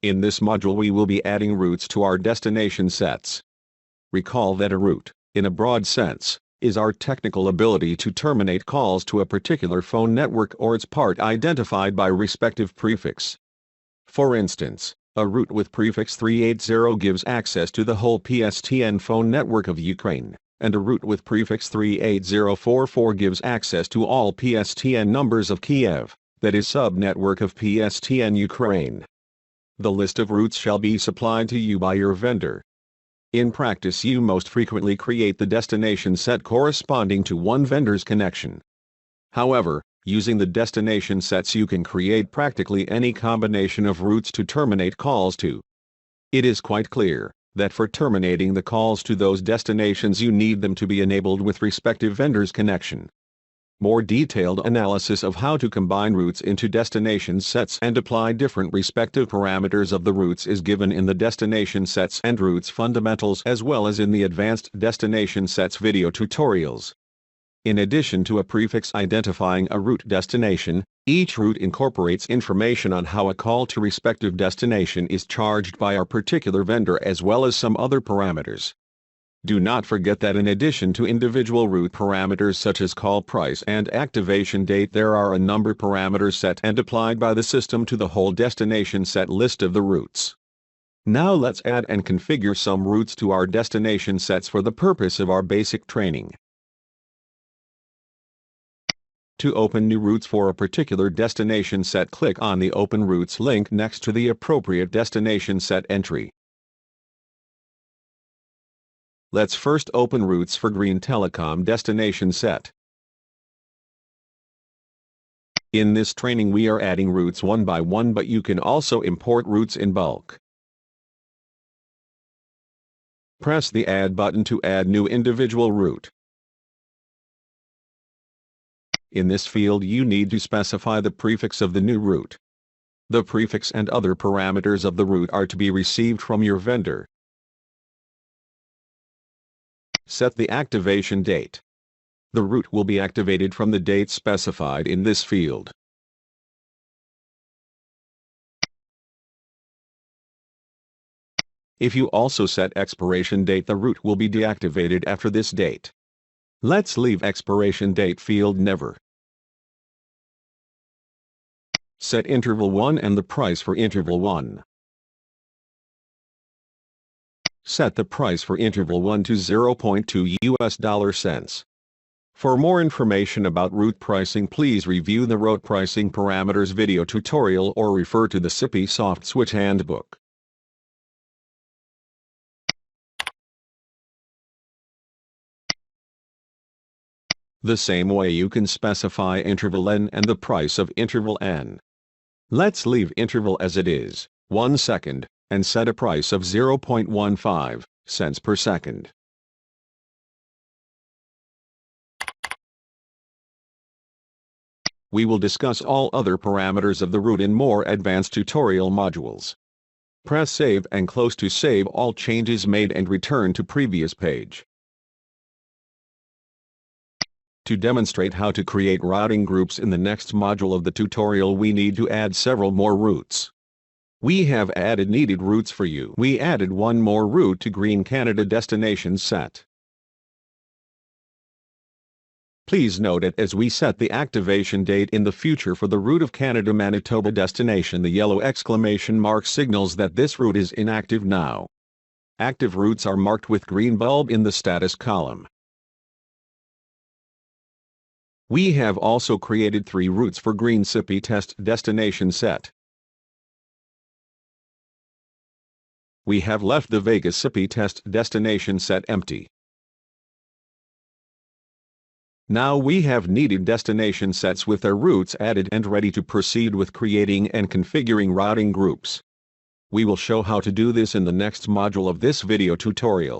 In this module we will be adding routes to our destination sets. Recall that a route, in a broad sense, is our technical ability to terminate calls to a particular phone network or its part identified by respective prefix. For instance, a route with prefix 380 gives access to the whole PSTN phone network of Ukraine, and a route with prefix 38044 gives access to all PSTN numbers of Kiev, that is subnetwork of PSTN Ukraine. The list of routes shall be supplied to you by your vendor. In practice you most frequently create the destination set corresponding to one vendor's connection. However, using the destination sets you can create practically any combination of routes to terminate calls to. It is quite clear that for terminating the calls to those destinations you need them to be enabled with respective vendor's connection. More detailed analysis of how to combine routes into destination sets and apply different respective parameters of the routes is given in the destination sets and routes fundamentals as well as in the advanced destination sets video tutorials. In addition to a prefix identifying a route destination, each route incorporates information on how a call to respective destination is charged by our particular vendor as well as some other parameters. Do not forget that in addition to individual route parameters such as call price and activation date there are a number parameters set and applied by the system to the whole destination set list of the routes. Now let's add and configure some routes to our destination sets for the purpose of our basic training. To open new routes for a particular destination set, click on the Open Routes link next to the appropriate destination set entry. Let's first open routes for Green Telecom destination set. In this training we are adding routes one by one, but you can also import routes in bulk. Press the Add button to add new individual route. In this field you need to specify the prefix of the new route. The prefix and other parameters of the route are to be received from your vendor. Set the activation date. The route will be activated from the date specified in this field. If you also set expiration date, the route will be deactivated after this date. Let's leave expiration date field never. Set interval 1 and the price for interval 1. Set the price for interval 1 to $0.2. For more information about route pricing, please review the route pricing parameters video tutorial or refer to the Sippy Softswitch handbook. The same way you can specify interval n and the price of interval n. Let's leave interval as it is, 1 second, and set a price of 0.15 cents per second. We will discuss all other parameters of the route in more advanced tutorial modules. Press Save and close to save all changes made and return to previous page. To demonstrate how to create routing groups in the next module of the tutorial, we need to add several more routes. We have added needed routes for you. We added one more route to Green Canada destination set. Please note that as we set the activation date in the future for the route of Canada Manitoba destination, the yellow exclamation mark signals that this route is inactive now. Active routes are marked with green bulb in the status column. We have also created 3 routes for Green Sippy test destination set. We have left the Vegas Sippy test destination set empty. Now we have needed destination sets with their routes added and ready to proceed with creating and configuring routing groups. We will show how to do this in the next module of this video tutorial.